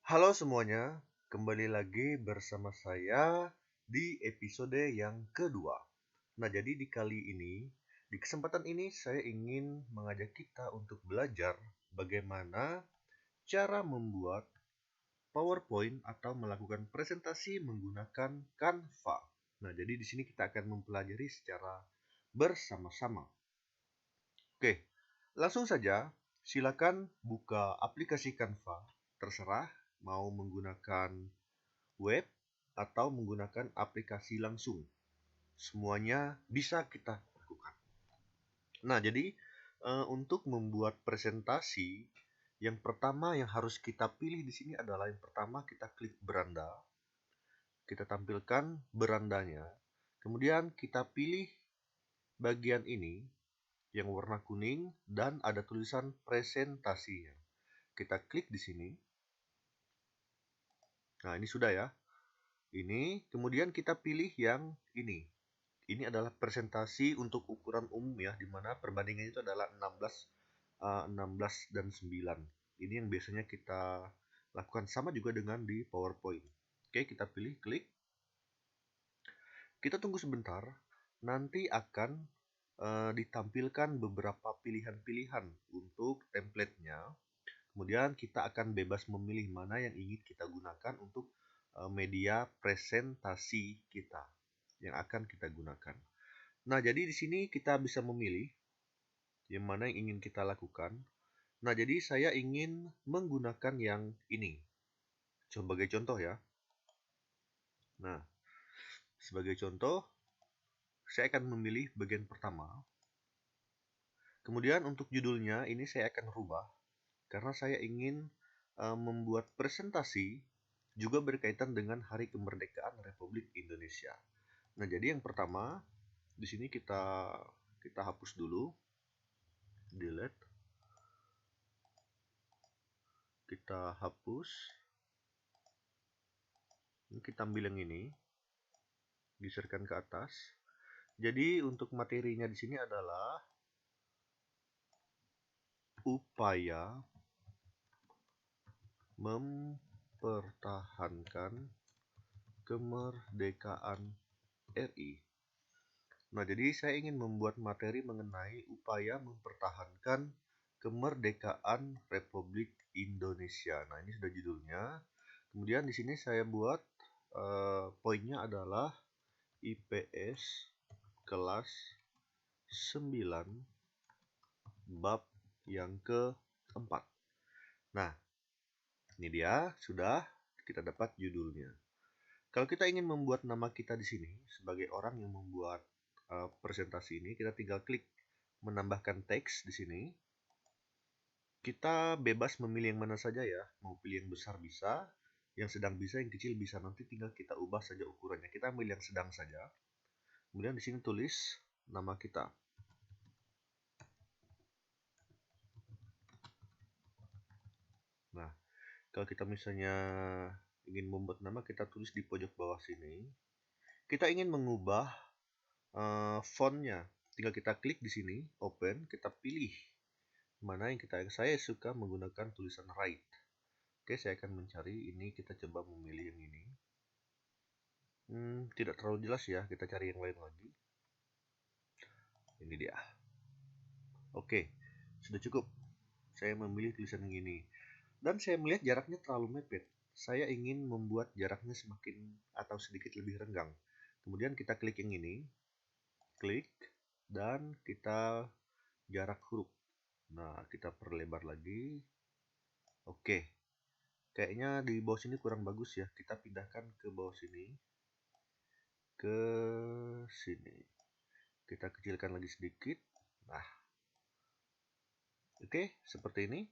Halo semuanya, kembali lagi bersama saya di episode yang kedua. Nah, jadi di kali ini, di kesempatan ini saya ingin mengajak kita untuk belajar bagaimana cara membuat PowerPoint atau melakukan presentasi menggunakan Canva. Nah, jadi di sini kita akan mempelajari secara bersama-sama. Oke, langsung saja. Silakan buka aplikasi Canva. Terserah mau menggunakan web atau menggunakan aplikasi langsung. Semuanya bisa kita lakukan. Nah, jadi untuk membuat presentasi, yang pertama yang harus kita pilih di sini adalah yang pertama kita klik beranda. Kita tampilkan berandanya. Kemudian kita pilih bagian ini yang warna kuning dan ada tulisan presentasinya. Kita klik di sini. Nah, ini sudah ya. Ini, kemudian kita pilih yang ini. Ini adalah presentasi untuk ukuran umum ya, di mana perbandingannya itu adalah 16 dan 9. Ini yang biasanya kita lakukan sama juga dengan di PowerPoint. Oke, kita pilih, klik. Kita tunggu sebentar, nanti akan ditampilkan beberapa pilihan-pilihan untuk template-nya. Kemudian kita akan bebas memilih mana yang ingin kita gunakan untuk media presentasi kita yang akan kita gunakan. Nah, jadi di sini kita bisa memilih yang mana yang ingin kita lakukan. Nah, jadi saya ingin menggunakan yang ini. Sebagai contoh ya. Nah, sebagai contoh, saya akan memilih bagian pertama. Kemudian untuk judulnya ini saya akan rubah. Karena saya ingin membuat presentasi juga berkaitan dengan Hari Kemerdekaan Republik Indonesia. Nah, jadi yang pertama di sini kita hapus dulu, delete, kita hapus. Ini kita ambil yang ini, geserkan ke atas. Jadi untuk materinya di sini adalah upaya mempertahankan kemerdekaan RI. Nah, jadi saya ingin membuat materi mengenai upaya mempertahankan kemerdekaan Republik Indonesia. Nah, ini sudah judulnya. Kemudian di sini saya buat poinnya adalah IPS kelas 9 bab yang keempat. Nah, ini dia sudah kita dapat judulnya. Kalau kita ingin membuat nama kita di sini sebagai orang yang membuat presentasi ini, kita tinggal klik menambahkan teks di sini. Kita bebas memilih yang mana saja ya, mau pilih yang besar bisa, yang sedang bisa, yang kecil bisa. Nanti tinggal kita ubah saja ukurannya. Kita ambil yang sedang saja. Kemudian di sini tulis nama kita. Nah, kalau kita misalnya ingin membuat nama, kita tulis di pojok bawah sini. Kita ingin mengubah fontnya, tinggal kita klik di sini, open, kita pilih mana yang saya suka menggunakan tulisan right. Oke, saya akan mencari ini, kita coba memilih yang ini. Tidak terlalu jelas ya, kita cari yang lain lagi. Ini dia. Oke, sudah cukup. Saya memilih tulisan yang ini. Dan saya melihat jaraknya terlalu mepet. Saya ingin membuat jaraknya semakin atau sedikit lebih renggang. Kemudian kita klik yang ini. Klik. Dan kita jarak huruf. Nah, kita perlebar lagi. Oke. Kayaknya di bawah sini kurang bagus ya. Kita pindahkan ke bawah sini. Ke sini. Kita kecilkan lagi sedikit. Nah. Oke, seperti ini.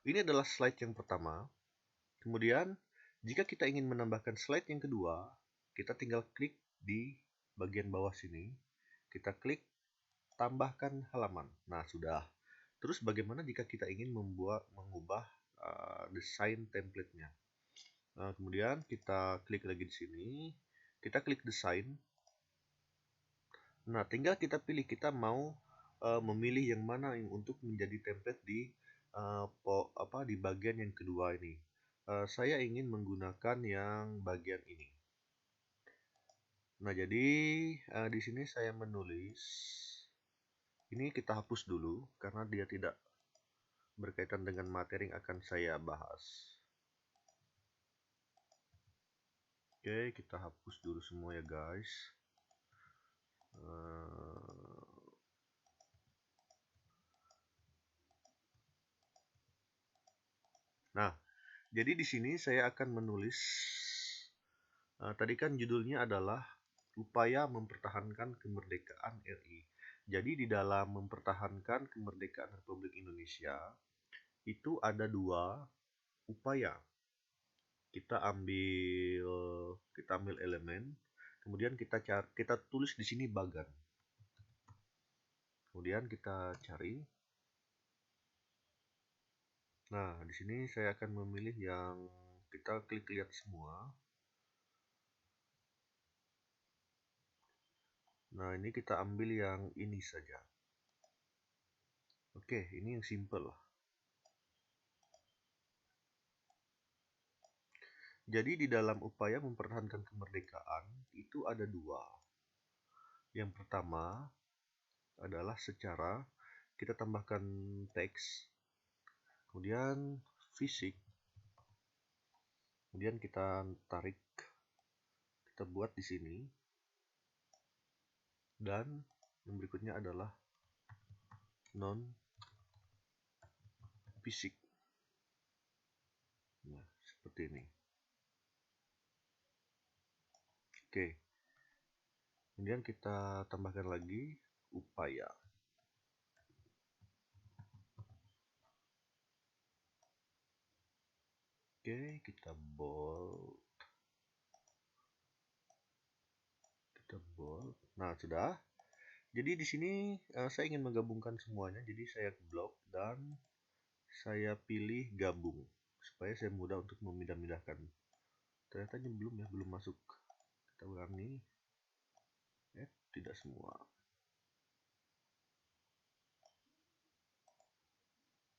Ini adalah slide yang pertama. Kemudian, jika kita ingin menambahkan slide yang kedua, kita tinggal klik di bagian bawah sini. Kita klik tambahkan halaman. Nah, sudah. Terus bagaimana jika kita ingin mengubah desain template-nya? Nah, kemudian kita klik lagi di sini. Kita klik desain. Nah, tinggal kita pilih kita mau memilih yang mana yang untuk menjadi template di di bagian yang kedua ini. Saya ingin menggunakan yang bagian ini. Nah, jadi di sini saya menulis. Ini kita hapus dulu karena dia tidak berkaitan dengan materi yang akan saya bahas. Oke, kita hapus dulu semua ya guys. Nah, jadi di sini saya akan menulis. Tadi kan judulnya adalah upaya mempertahankan kemerdekaan RI. Jadi di dalam mempertahankan kemerdekaan Republik Indonesia itu ada dua upaya. Kita ambil elemen, kemudian kita tulis di sini bagan. Kemudian kita cari. Nah, di sini saya akan memilih yang kita klik lihat semua. Nah, ini kita ambil yang ini saja. Oke, ini yang simple. Jadi di dalam upaya mempertahankan kemerdekaan itu ada dua. Yang pertama adalah secara kita tambahkan teks, kemudian fisik, kemudian kita tarik, kita buat di sini, dan yang berikutnya adalah non fisik. Nah, seperti ini. Oke. Kemudian kita tambahkan lagi upaya. Oke, kita bold. Nah, sudah. Jadi di sini saya ingin menggabungkan semuanya. Jadi saya blok dan saya pilih gabung supaya saya mudah untuk memindah-mindahkan. Ternyata ini belum masuk. Kita ulangi. Tidak semua.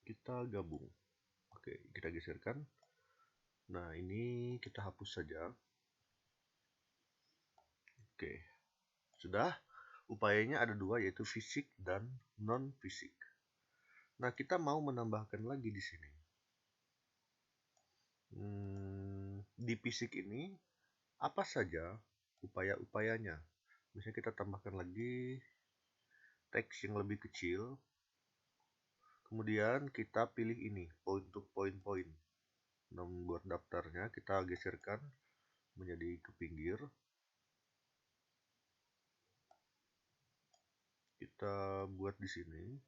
Kita gabung. Oke, kita geserkan. Nah, ini kita hapus saja. Oke. Sudah. Upayanya ada dua, yaitu fisik dan non-fisik. Nah, kita mau menambahkan lagi di sini. Di fisik ini, apa saja upaya-upayanya? Misalnya kita tambahkan lagi teks yang lebih kecil. Kemudian kita pilih ini, untuk poin-poin. Membuat daftarnya, kita geserkan menjadi ke pinggir. Kita buat di sini.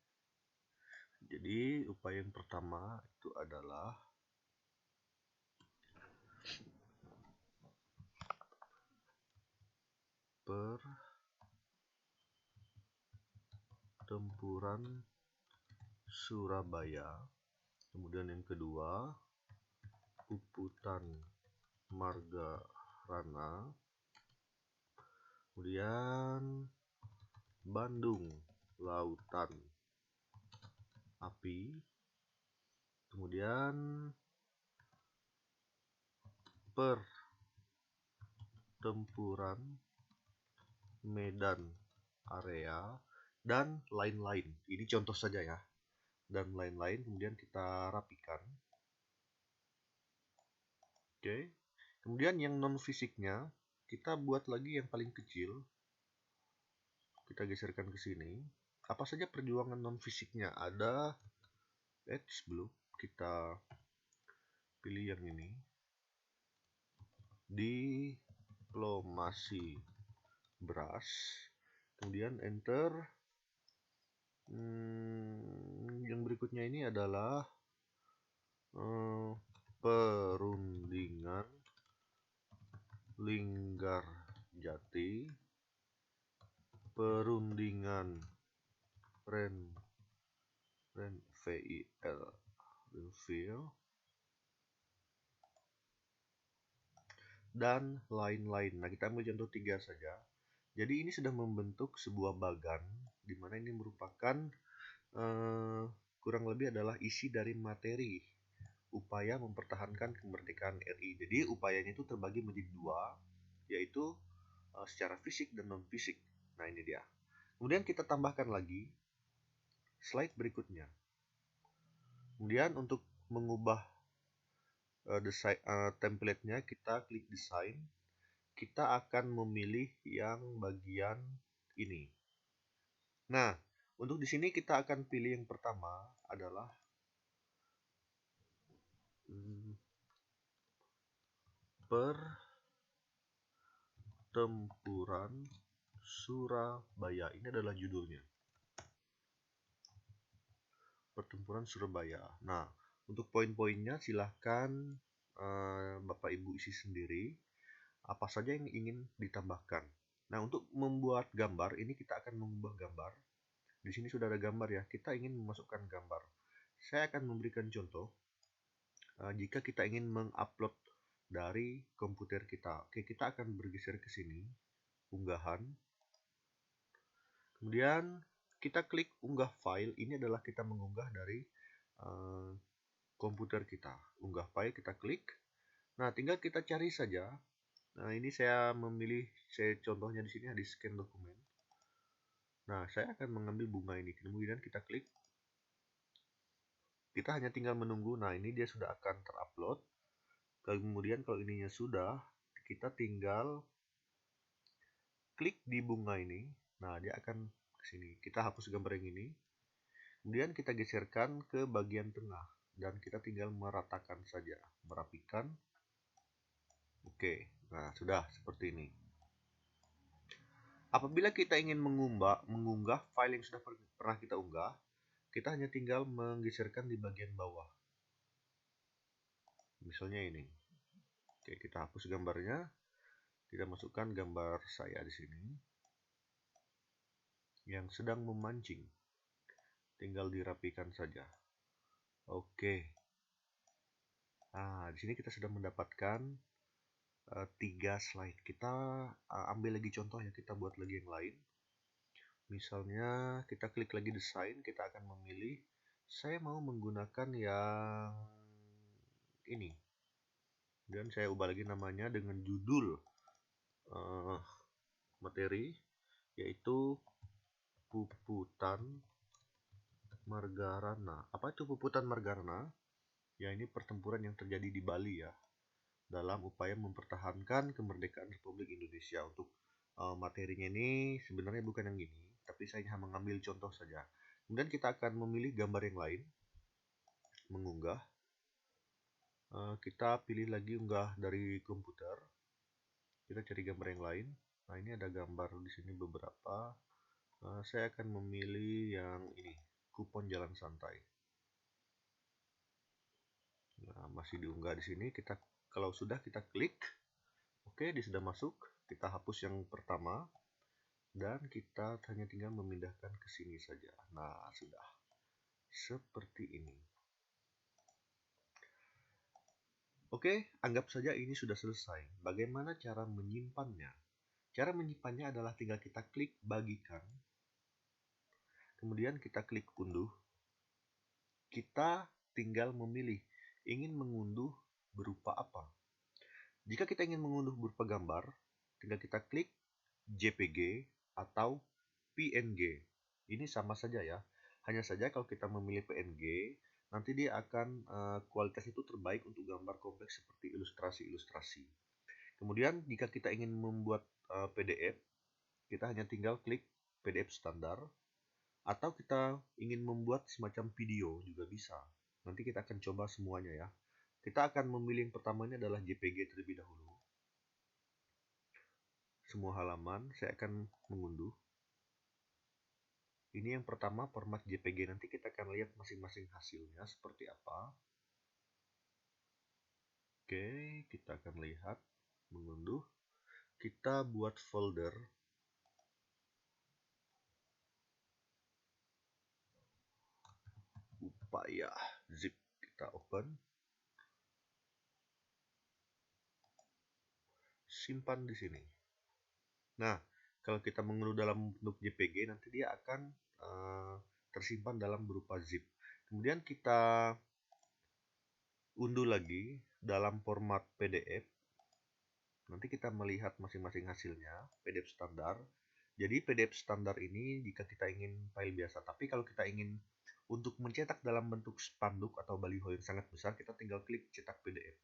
Jadi upaya yang pertama itu adalah pertempuran Surabaya. Kemudian yang kedua, Puputan Margarana. Kemudian Bandung Lautan Api. Kemudian pertempuran Medan Area dan lain-lain. Ini contoh saja ya. Dan lain-lain, kemudian kita rapikan. Oke. Kemudian yang non fisiknya kita buat lagi yang paling kecil. Kita geserkan ke sini. Apa saja perjuangan non fisiknya? Ada sebelum kita pilih yang ini. Diplomasi beras. Kemudian enter. Yang berikutnya ini adalah perundingan Linggarjati, perundingan Renville, dan lain-lain. Nah, kita ambil contoh 3 saja. Jadi ini sudah membentuk sebuah bagan, di mana ini merupakan kurang lebih adalah isi dari materi upaya mempertahankan kemerdekaan RI. Jadi upayanya itu terbagi menjadi dua, yaitu secara fisik dan non fisik. Nah, ini dia. Kemudian kita tambahkan lagi slide berikutnya. Kemudian untuk mengubah template-nya, kita klik desain. Kita akan memilih yang bagian ini. Nah, untuk di sini kita akan pilih yang pertama adalah Pertempuran Surabaya. Ini adalah judulnya. Pertempuran Surabaya. Nah, untuk poin-poinnya silahkan Bapak Ibu isi sendiri apa saja yang ingin ditambahkan. Nah, untuk membuat gambar ini kita akan mengubah gambar. Di sini sudah ada gambar ya. Kita ingin memasukkan gambar. Saya akan memberikan contoh jika kita ingin mengupload dari komputer kita. Oke, kita akan bergeser ke sini, unggahan. Kemudian kita klik unggah file. Ini adalah kita mengunggah dari komputer kita. Unggah file kita klik. Nah, tinggal kita cari saja. Nah, ini saya contohnya di sini di scan dokumen. Nah, saya akan mengambil bunga ini. Kemudian kita klik. Kita hanya tinggal menunggu. Nah, ini dia sudah akan terupload. Kemudian kalau ininya sudah, kita tinggal klik di bunga ini. Nah, dia akan ke sini. Kita hapus gambar yang ini. Kemudian kita geserkan ke bagian tengah dan kita tinggal meratakan saja, merapikan. Oke, nah sudah seperti ini. Apabila kita ingin mengunggah file yang sudah pernah kita unggah, kita hanya tinggal menggeserkan di bagian bawah. Misalnya ini. Oke, kita hapus gambarnya. Kita masukkan gambar saya di sini yang sedang memancing. Tinggal dirapikan saja. Oke. Nah, di sini kita sudah mendapatkan 3 slide. Kita ambil lagi contoh ya, kita buat lagi yang lain. Misalnya kita klik lagi desain, kita akan memilih saya mau menggunakan yang ini. Dan saya ubah lagi namanya dengan judul materi, yaitu Puputan Margarana. Apa itu Puputan Margarana? Ya, ini pertempuran yang terjadi di Bali ya, dalam upaya mempertahankan kemerdekaan Republik Indonesia. Untuk materinya ini sebenarnya bukan yang ini, tapi saya hanya mengambil contoh saja. Kemudian kita akan memilih gambar yang lain, mengunggah. Kita pilih lagi unggah dari komputer. Kita cari gambar yang lain. Nah, ini ada gambar di sini beberapa. Saya akan memilih yang ini, kupon jalan santai. Nah, masih diunggah di sini. Kalau sudah kita klik, oke, dia sudah masuk. Kita hapus yang pertama dan kita hanya tinggal memindahkan ke sini saja. Nah, sudah seperti ini. Oke, anggap saja ini sudah selesai. Bagaimana cara menyimpannya? Cara menyimpannya adalah tinggal kita klik bagikan. Kemudian kita klik unduh. Kita tinggal memilih ingin mengunduh berupa apa. Jika kita ingin mengunduh berupa gambar, tinggal kita klik JPG atau PNG. Ini sama saja ya. Hanya saja kalau kita memilih PNG, nanti dia akan kualitas itu terbaik untuk gambar kompleks seperti ilustrasi-ilustrasi. Kemudian jika kita ingin membuat PDF, kita hanya tinggal klik PDF standar. Atau kita ingin membuat semacam video juga bisa. Nanti kita akan coba semuanya ya. Kita akan memilih yang pertamanya adalah JPG terlebih dahulu. Semua halaman saya akan mengunduh. Ini yang pertama format JPG. Nanti kita akan lihat masing-masing hasilnya seperti apa. Oke, kita akan lihat mengunduh. Kita buat folder. Upaya zip, kita open. Simpan di sini. Nah, kalau kita mengunduh dalam bentuk JPG, nanti dia akan tersimpan dalam berupa zip. Kemudian kita unduh lagi dalam format PDF. Nanti kita melihat masing-masing hasilnya, PDF standar. Jadi PDF standar ini jika kita ingin file biasa, tapi kalau kita ingin untuk mencetak dalam bentuk spanduk atau baliho yang sangat besar, kita tinggal klik cetak PDF.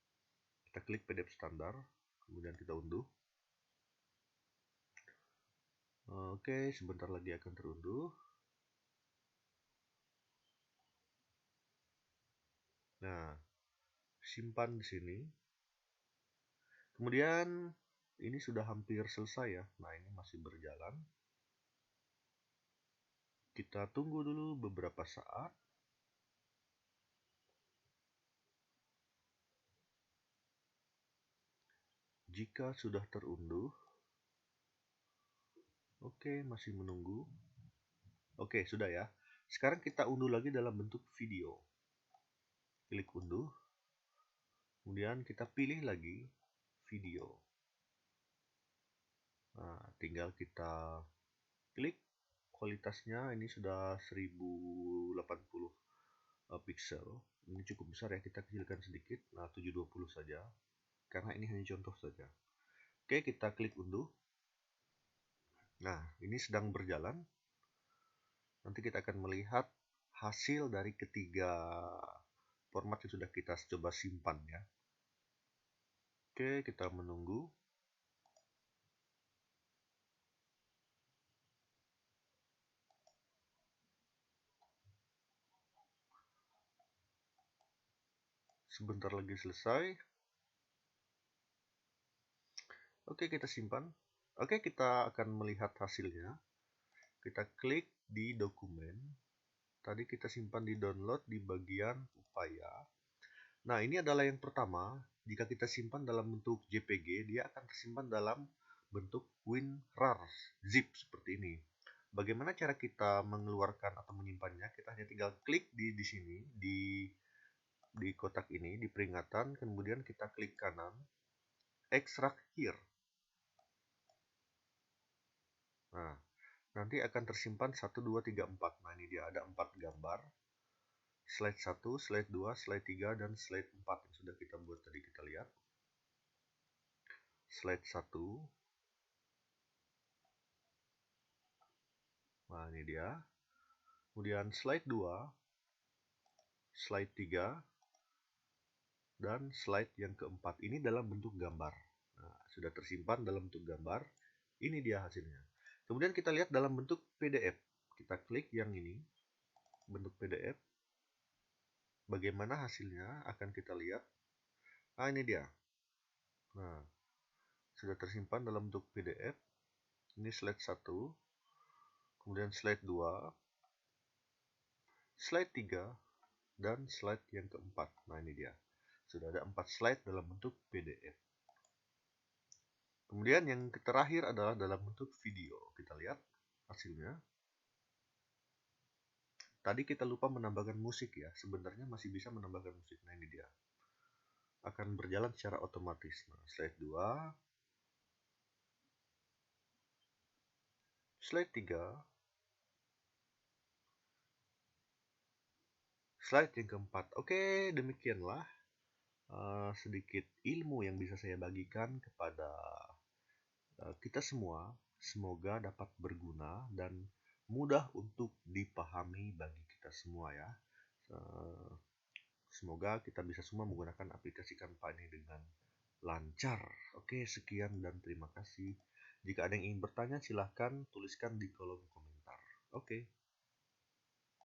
Kita klik PDF standar, kemudian kita unduh. Oke, sebentar lagi akan terunduh. Nah, simpan di sini. Kemudian ini sudah hampir selesai ya. Nah, ini masih berjalan. Kita tunggu dulu beberapa saat. Jika sudah terunduh, oke, masih menunggu. Oke, sudah ya. Sekarang kita unduh lagi dalam bentuk video. Klik unduh. Kemudian kita pilih lagi video. Nah, tinggal kita klik. Kualitasnya ini sudah 1080 pixel. Ini cukup besar ya, kita kecilkan sedikit. Nah, 720 saja. Karena ini hanya contoh saja. Oke, kita klik unduh. Nah, ini sedang berjalan. Nanti kita akan melihat hasil dari ketiga format yang sudah kita coba simpan ya. Oke, kita menunggu. Sebentar lagi selesai. Oke, kita simpan. Oke, kita akan melihat hasilnya. Kita klik di dokumen. Tadi kita simpan di download di bagian upaya. Nah, ini adalah yang pertama. Jika kita simpan dalam bentuk JPG, dia akan tersimpan dalam bentuk WinRAR zip seperti ini. Bagaimana cara kita mengeluarkan atau menyimpannya? Kita hanya tinggal klik di sini, di kotak ini, di peringatan, kemudian kita klik kanan, extract here. Nah, nanti akan tersimpan 1, 2, 3, 4. Nah, ini dia ada 4 gambar. Slide 1, slide 2, slide 3, dan slide 4 yang sudah kita buat tadi. Kita lihat. Slide 1. Nah, ini dia. Kemudian slide 2, slide 3, dan slide yang keempat. Ini dalam bentuk gambar. Nah, sudah tersimpan dalam bentuk gambar. Ini dia hasilnya. Kemudian kita lihat dalam bentuk PDF. Kita klik yang ini, bentuk PDF. Bagaimana hasilnya akan kita lihat. Nah, ini dia. Nah, sudah tersimpan dalam bentuk PDF. Ini slide 1, kemudian slide 2, slide 3, dan slide yang keempat. Nah, ini dia. Sudah ada 4 slide dalam bentuk PDF. Kemudian yang terakhir adalah dalam bentuk video. Kita lihat hasilnya. Tadi kita lupa menambahkan musik ya. Sebenarnya masih bisa menambahkan musik. Nah, ini dia. Akan berjalan secara otomatis. Nah, slide 2, slide 3, slide yang keempat. Oke, demikianlah sedikit ilmu yang bisa saya bagikan kepada kita semua. Semoga dapat berguna dan mudah untuk dipahami bagi kita semua ya. Semoga kita bisa semua menggunakan aplikasi Canva ini dengan lancar. Oke, sekian dan terima kasih. Jika ada yang ingin bertanya, silahkan tuliskan di kolom komentar. Oke.